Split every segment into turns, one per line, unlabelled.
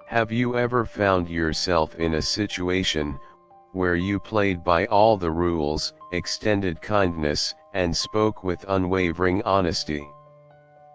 Have you ever found yourself in a situation where you played by all the rules, extended kindness, and spoke with unwavering honesty,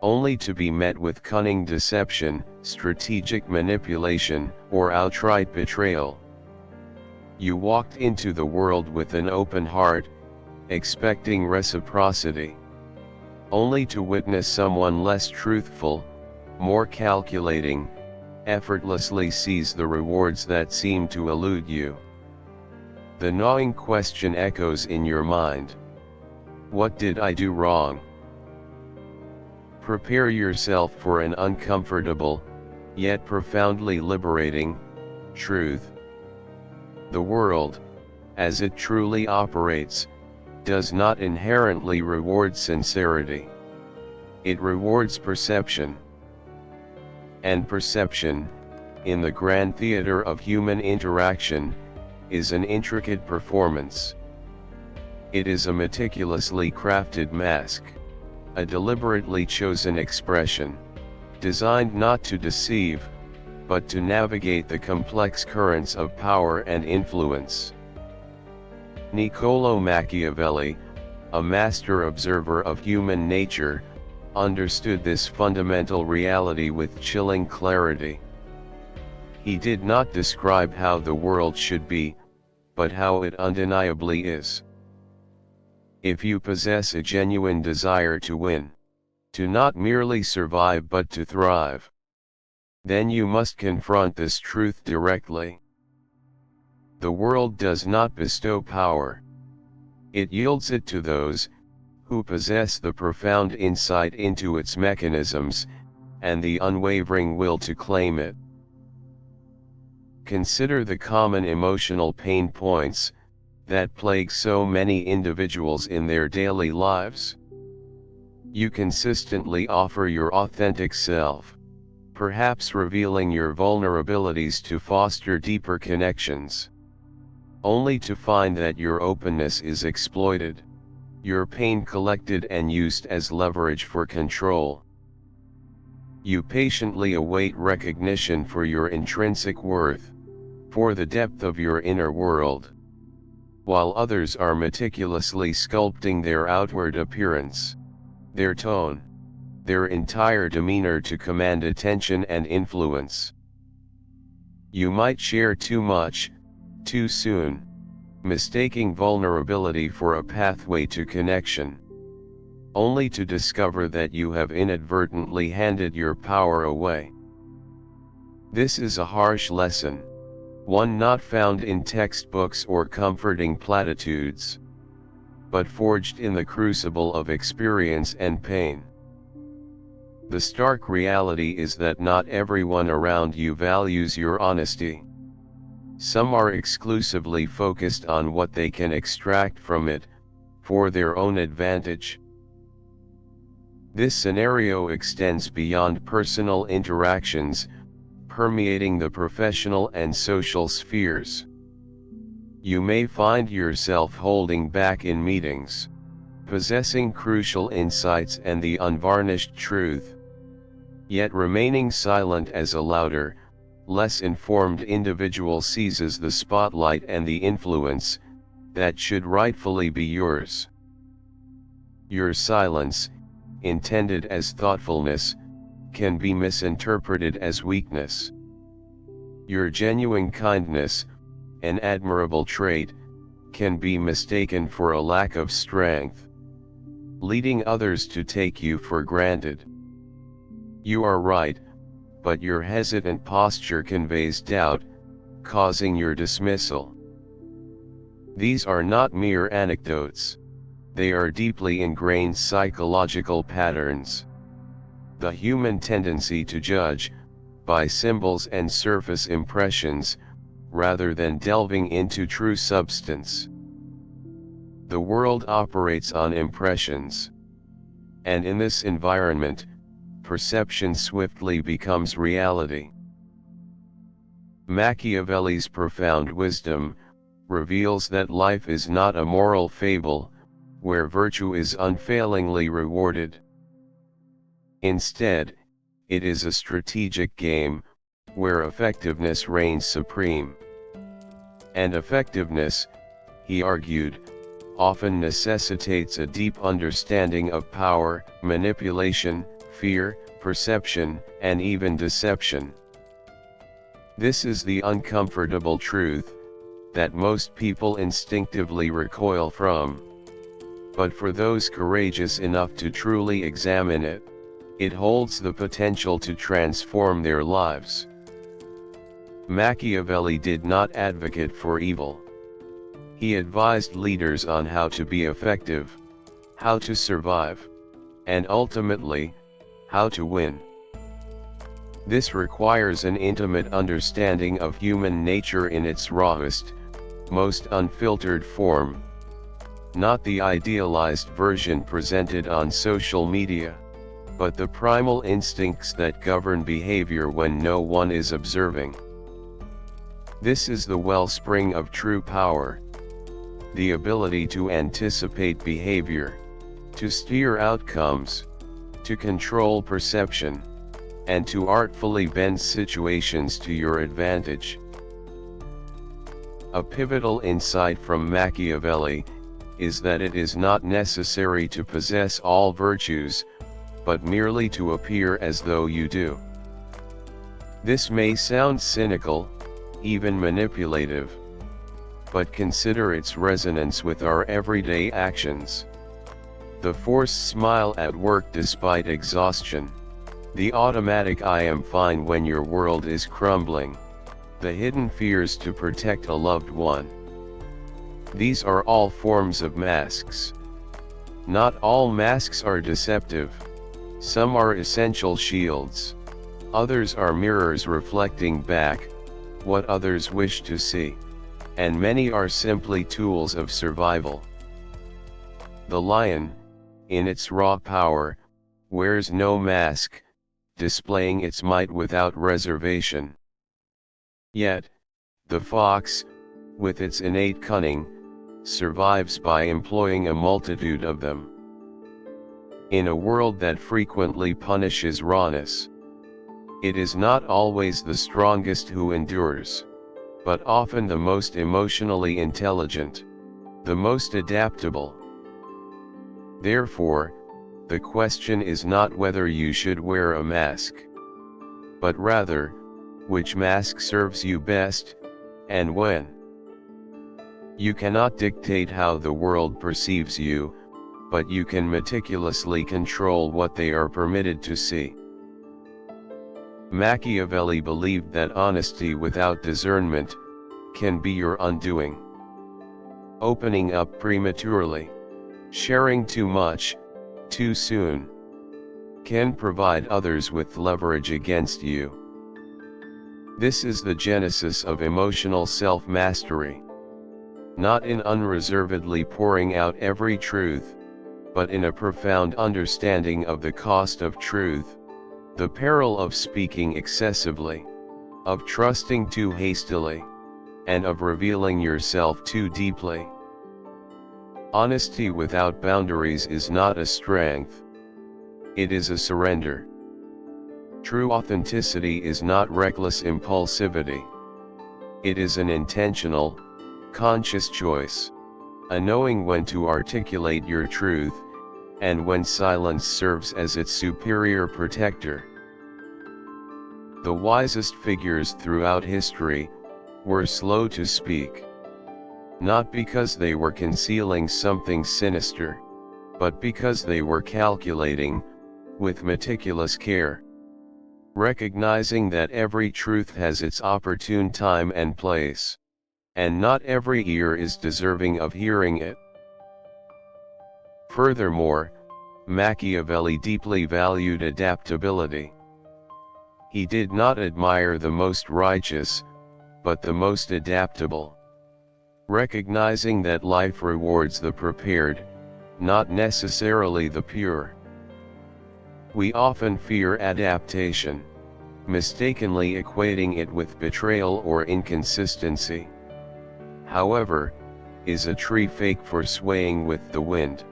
only to be met with cunning deception, strategic manipulation, or outright betrayal? You walked into the world with an open heart, expecting reciprocity, only to witness someone less truthful, more calculating, effortlessly seize the rewards that seem to elude you. The gnawing question echoes in your mind. What did I do wrong? Prepare yourself for an uncomfortable, yet profoundly liberating, truth. The world, as it truly operates, does not inherently reward sincerity. It rewards perception. And perception, in the grand theater of human interaction, is an intricate performance. It is a meticulously crafted mask, a deliberately chosen expression, designed not to deceive, but to navigate the complex currents of power and influence. Niccolò Machiavelli, a master observer of human nature, understood this fundamental reality with chilling clarity. He did not describe how the world should be, but how it undeniably is. If you possess a genuine desire to win, to not merely survive but to thrive, then you must confront this truth directly. The world does not bestow power. It yields it to those who possess the profound insight into its mechanisms, and the unwavering will to claim it. Consider the common emotional pain points that plague so many individuals in their daily lives. You consistently offer your authentic self, perhaps revealing your vulnerabilities to foster deeper connections, only to find that your openness is exploited, your pain collected and used as leverage for control. You patiently await recognition for your intrinsic worth, for the depth of your inner world, while others are meticulously sculpting their outward appearance, their tone, their entire demeanor to command attention and influence. You might share too much, too soon, mistaking vulnerability for a pathway to connection, only to discover that you have inadvertently handed your power away. This is a harsh lesson, one not found in textbooks or comforting platitudes, but forged in the crucible of experience and pain. The stark reality is that not everyone around you values your honesty. Some are exclusively focused on what they can extract from it, for their own advantage. This scenario extends beyond personal interactions, permeating the professional and social spheres. You may find yourself holding back in meetings, possessing crucial insights and the unvarnished truth, yet remaining silent as a louder, less informed individual seizes the spotlight and the influence that should rightfully be yours. Your silence, intended as thoughtfulness, can be misinterpreted as weakness. Your genuine kindness, an admirable trait, can be mistaken for a lack of strength, leading others to take you for granted. You are right, but your hesitant posture conveys doubt, causing your dismissal. These are not mere anecdotes. They are deeply ingrained psychological patterns. The human tendency to judge, by symbols and surface impressions, rather than delving into true substance. The world operates on impressions. And in this environment, perception swiftly becomes reality. Machiavelli's profound wisdom reveals that life is not a moral fable, where virtue is unfailingly rewarded. Instead, it is a strategic game, where effectiveness reigns supreme. And effectiveness, he argued, often necessitates a deep understanding of power, manipulation, fear, perception, and even deception. This is the uncomfortable truth that most people instinctively recoil from. But for those courageous enough to truly examine it, it holds the potential to transform their lives. Machiavelli did not advocate for evil. He advised leaders on how to be effective, how to survive, and ultimately, how to win. This requires an intimate understanding of human nature in its rawest, most unfiltered form. Not the idealized version presented on social media, but the primal instincts that govern behavior when no one is observing. This is the wellspring of true power. The ability to anticipate behavior, to steer outcomes, to control perception, and to artfully bend situations to your advantage. A pivotal insight from Machiavelli is that it is not necessary to possess all virtues, but merely to appear as though you do. This may sound cynical, even manipulative, but consider its resonance with our everyday actions. The forced smile at work despite exhaustion, the automatic "I am fine" when your world is crumbling, the hidden fears to protect a loved one. These are all forms of masks. Not all masks are deceptive. Some are essential shields. Others are mirrors reflecting back what others wish to see. And many are simply tools of survival. The lion, in its raw power, wears no mask, displaying its might without reservation. Yet, the fox, with its innate cunning, survives by employing a multitude of them. In a world that frequently punishes rawness, it is not always the strongest who endures, but often the most emotionally intelligent, the most adaptable. Therefore, the question is not whether you should wear a mask, but rather, which mask serves you best, and when. You cannot dictate how the world perceives you, but you can meticulously control what they are permitted to see. Machiavelli believed that honesty without discernment can be your undoing. Opening up prematurely, sharing too much, too soon, can provide others with leverage against you. This is the genesis of emotional self-mastery. Not in unreservedly pouring out every truth, but in a profound understanding of the cost of truth, the peril of speaking excessively, of trusting too hastily, and of revealing yourself too deeply. Honesty without boundaries is not a strength. It is a surrender. True authenticity is not reckless impulsivity. It is an intentional, conscious choice, a knowing when to articulate your truth, and when silence serves as its superior protector. The wisest figures throughout history were slow to speak. Not because they were concealing something sinister, but because they were calculating, with meticulous care. Recognizing that every truth has its opportune time and place, and not every ear is deserving of hearing it. Furthermore, Machiavelli deeply valued adaptability. He did not admire the most righteous, but the most adaptable. Recognizing that life rewards the prepared, not necessarily the pure. We often fear adaptation, mistakenly equating it with betrayal or inconsistency. However, is a tree fake for swaying with the wind?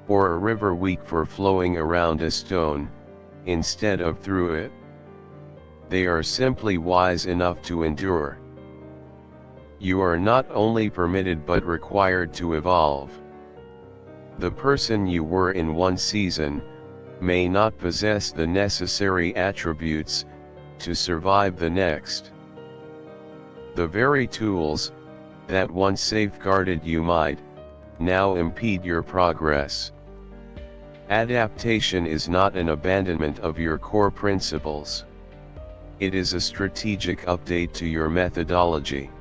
Or a river weak for flowing around a stone, instead of through it? they are simply wise enough to endure. You are not only permitted but required to evolve. The person you were in one season may not possess the necessary attributes to survive the next. The very tools that once safeguarded you might now impede your progress. Adaptation is not an abandonment of your core principles. It is a strategic update to your methodology.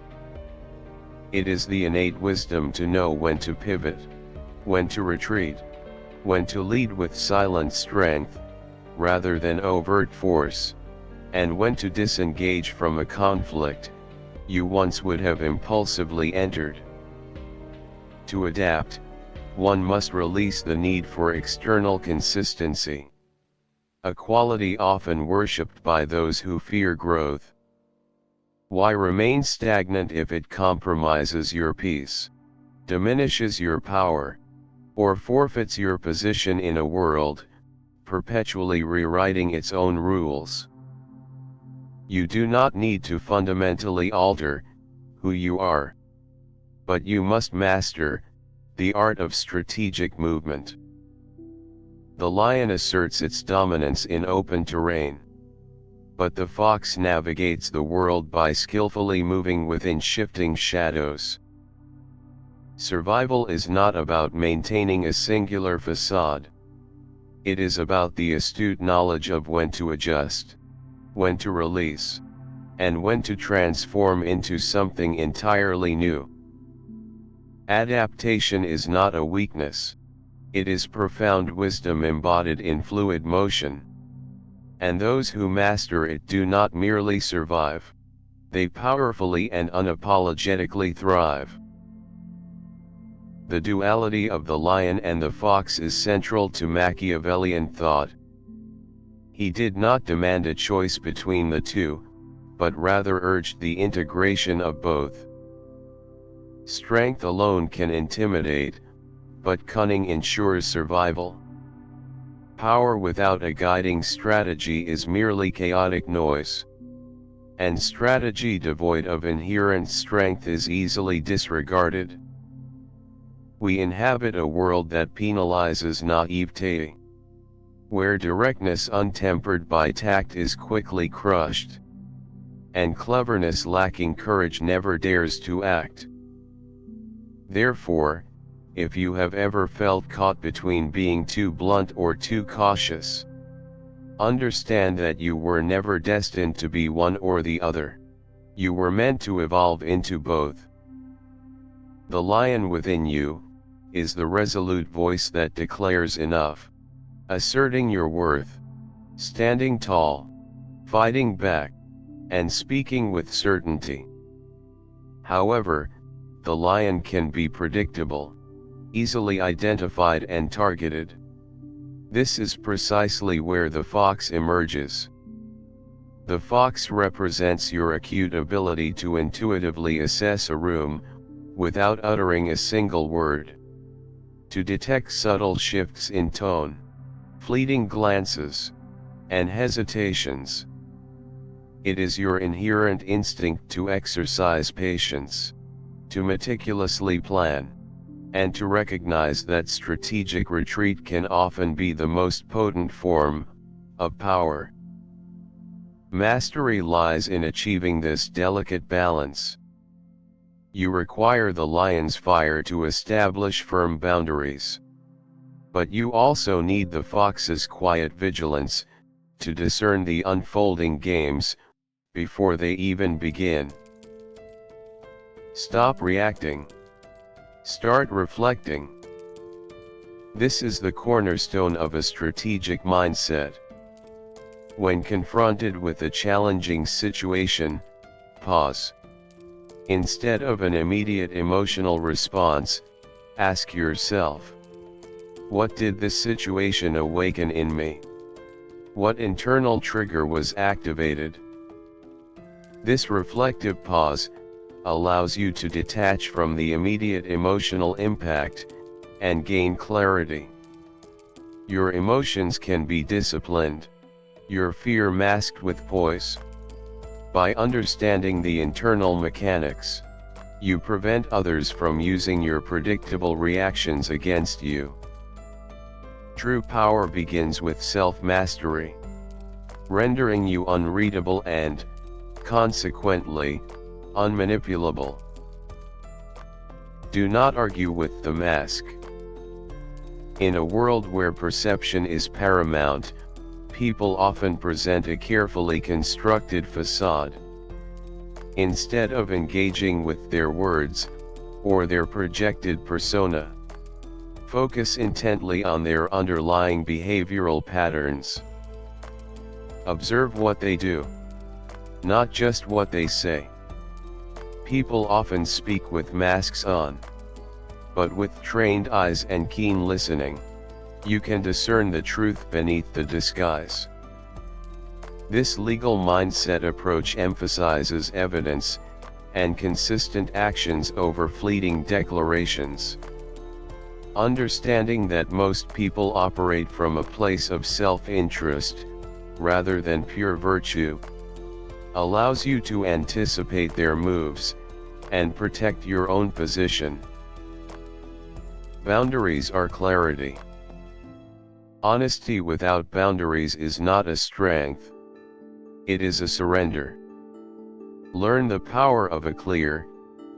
It is the innate wisdom to know when to pivot, when to retreat, when to lead with silent strength, rather than overt force, and when to disengage from a conflict you once would have impulsively entered. To adapt, one must release the need for external consistency, a quality often worshipped by those who fear growth. Why remain stagnant if it compromises your peace, diminishes your power, or forfeits your position in a world perpetually rewriting its own rules? You do not need to fundamentally alter who you are, but you must master the art of strategic movement. The lion asserts its dominance in open terrain, but the fox navigates the world by skillfully moving within shifting shadows. Survival is not about maintaining a singular facade. It is about the astute knowledge of when to adjust, when to release, and when to transform into something entirely new. Adaptation is not a weakness. It is profound wisdom embodied in fluid motion. And those who master it do not merely survive. They powerfully and unapologetically thrive. The duality of the lion and the fox is central to Machiavellian thought. He did not demand a choice between the two, but rather urged the integration of both. Strength alone can intimidate, but cunning ensures survival. Power without a guiding strategy is merely chaotic noise. And strategy devoid of inherent strength is easily disregarded. We inhabit a world that penalizes naivete, where directness untempered by tact is quickly crushed, and cleverness lacking courage never dares to act. Therefore, if you have ever felt caught between being too blunt or too cautious, understand that you were never destined to be one or the other. You were meant to evolve into both. The lion within you is the resolute voice that declares enough, asserting your worth, standing tall, fighting back, and speaking with certainty. However, the lion can be predictable, easily identified and targeted. This is precisely where the fox emerges. The fox represents your acute ability to intuitively assess a room, without uttering a single word. To detect subtle shifts in tone, fleeting glances, and hesitations. It is your inherent instinct to exercise patience, to meticulously plan, and to recognize that strategic retreat can often be the most potent form of power. Mastery lies in achieving this delicate balance. You require the lion's fire to establish firm boundaries. But you also need the fox's quiet vigilance to discern the unfolding games before they even begin. Stop reacting. Start reflecting. This is the cornerstone of a strategic mindset. When confronted with a challenging situation, pause. Instead of an immediate emotional response, ask yourself, what did this situation awaken in me? What internal trigger was activated? This reflective pause allows you to detach from the immediate emotional impact and gain clarity. Your emotions can be disciplined, your fear masked with poise, By understanding the internal mechanics, you prevent others from using your predictable reactions against you. True power begins with self-mastery, rendering you unreadable and, consequently, unmanipulable. Do not argue with the mask. In a world where perception is paramount, people often present a carefully constructed facade. Instead of engaging with their words, or their projected persona, focus intently on their underlying behavioral patterns. Observe what they do, not just what they say. People often speak with masks on, but with trained eyes and keen listening, you can discern the truth beneath the disguise. This legal mindset approach emphasizes evidence and consistent actions over fleeting declarations. Understanding that most people operate from a place of self-interest, rather than pure virtue, allows you to anticipate their moves and protect your own position. Boundaries are clarity. Honesty without boundaries is not a strength. It is a surrender. Learn the power of a clear,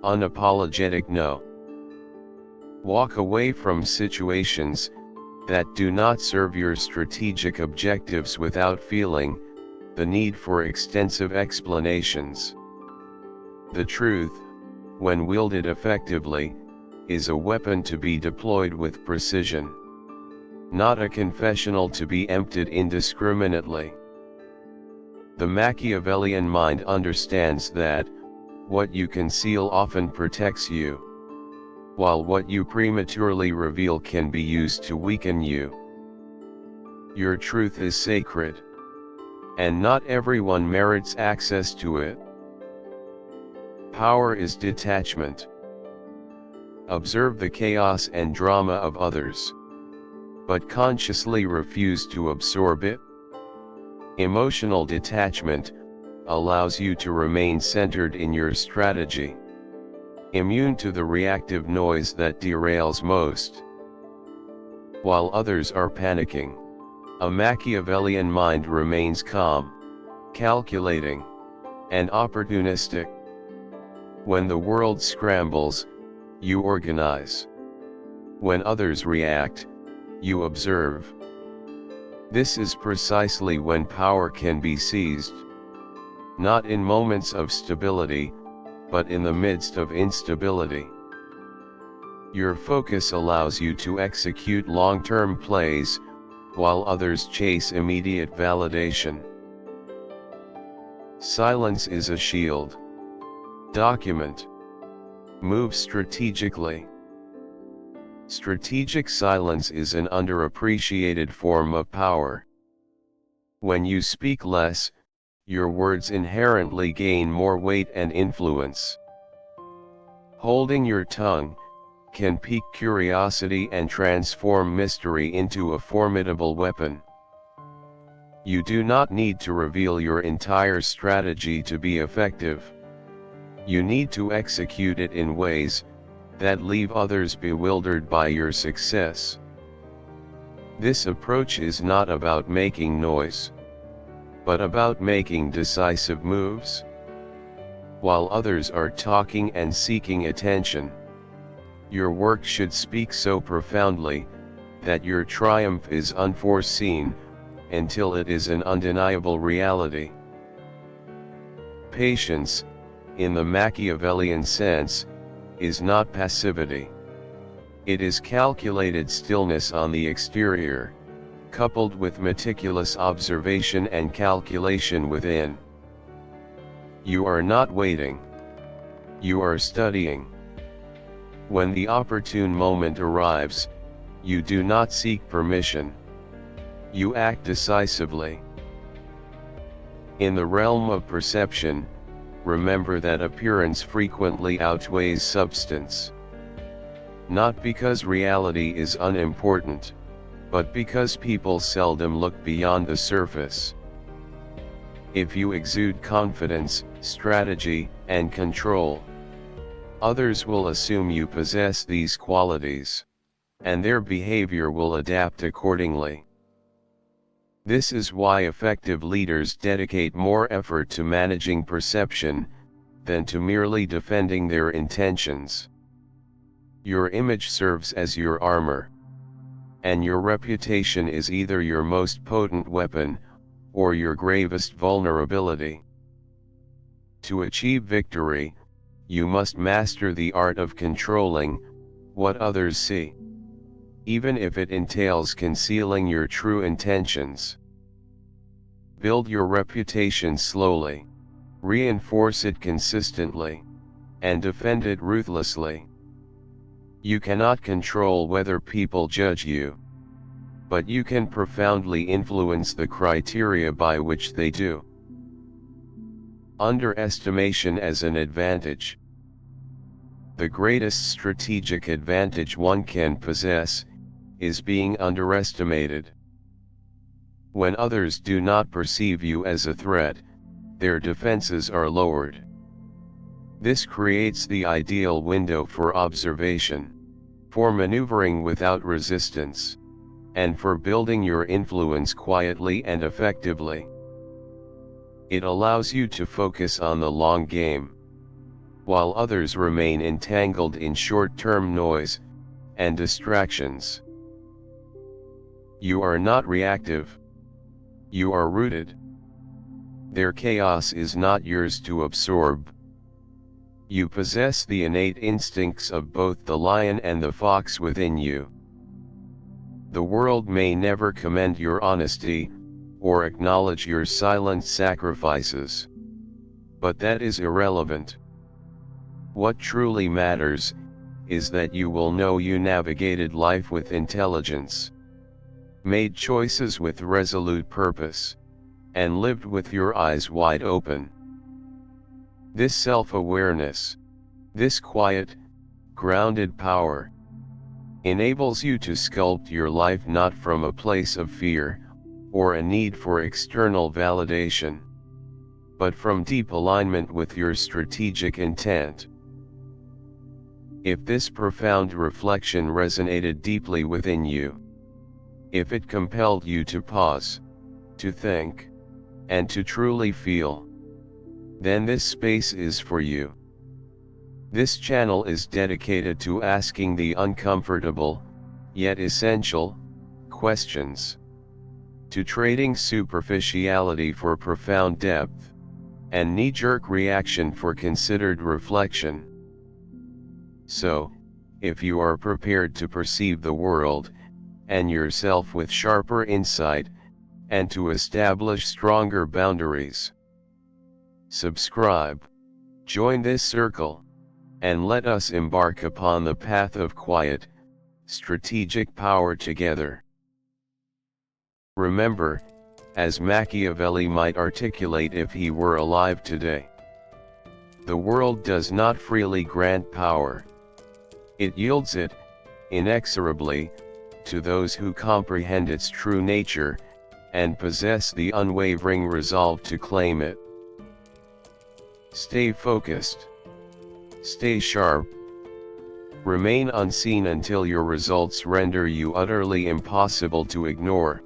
unapologetic no. Walk away from situations that do not serve your strategic objectives without feeling the need for extensive explanations. The truth, when wielded effectively, is a weapon to be deployed with precision, not a confessional to be emptied indiscriminately. The Machiavellian mind understands that what you conceal often protects you, while what you prematurely reveal can be used to weaken you. Your truth is sacred, and not everyone merits access to it. Power is detachment. Observe the chaos and drama of others, but consciously refuse to absorb it. Emotional detachment allows you to remain centered in your strategy, immune to the reactive noise that derails most. While others are panicking, a Machiavellian mind remains calm, calculating, and opportunistic. When the world scrambles, you organize. When others react, you observe. This is precisely when power can be seized. Not in moments of stability, but in the midst of instability. Your focus allows you to execute long-term plays, while others chase immediate validation. Silence is a shield. Document. Move strategically. Strategic silence is an underappreciated form of power. When you speak less, your words inherently gain more weight and influence. Holding your tongue can pique curiosity and transform mystery into a formidable weapon. You do not need to reveal your entire strategy to be effective. You need to execute it in ways that leave others bewildered by your success. This approach is not about making noise, but about making decisive moves. While others are talking and seeking attention, your work should speak so profoundly that your triumph is unforeseen, until it is an undeniable reality. Patience, in the Machiavellian sense, is not passivity. It is calculated stillness on the exterior, coupled with meticulous observation and calculation within. You are not waiting. You are studying. When the opportune moment arrives, you do not seek permission. You act decisively. In the realm of perception, remember that appearance frequently outweighs substance. Not because reality is unimportant, but because people seldom look beyond the surface. If you exude confidence, strategy, and control, others will assume you possess these qualities, and their behavior will adapt accordingly. This is why effective leaders dedicate more effort to managing perception than to merely defending their intentions. Your image serves as your armor, and your reputation is either your most potent weapon or your gravest vulnerability. To achieve victory, you must master the art of controlling what others see, even if it entails concealing your true intentions. Build your reputation slowly, reinforce it consistently, and defend it ruthlessly. You cannot control whether people judge you, but you can profoundly influence the criteria by which they do. Underestimation as an advantage. The greatest strategic advantage one can possess is being underestimated. When others do not perceive you as a threat, their defenses are lowered. This creates the ideal window for observation, for maneuvering without resistance, and for building your influence quietly and effectively. It allows you to focus on the long game, while others remain entangled in short-term noise and distractions. You are not reactive. You are rooted. Their chaos is not yours to absorb. You possess the innate instincts of both the lion and the fox within you. The world may never commend your honesty, or acknowledge your silent sacrifices. But that is irrelevant. What truly matters is that you will know you navigated life with intelligence, made choices with resolute purpose, and lived with your eyes wide open. This self-awareness, this quiet, grounded power, enables you to sculpt your life not from a place of fear, or a need for external validation, but from deep alignment with your strategic intent. If this profound reflection resonated deeply within you, if it compelled you to pause, to think, and to truly feel, then this space is for you. This channel is dedicated to asking the uncomfortable, yet essential, questions, to trading superficiality for profound depth, and knee-jerk reaction for considered reflection. So, if you are prepared to perceive the world and yourself with sharper insight, and to establish stronger boundaries, subscribe, join this circle, and let us embark upon the path of quiet, strategic power together. Remember, as Machiavelli might articulate if he were alive today, the world does not freely grant power. It yields it, inexorably, to those who comprehend its true nature, and possess the unwavering resolve to claim it. Stay focused. Stay sharp. Remain unseen until your results render you utterly impossible to ignore.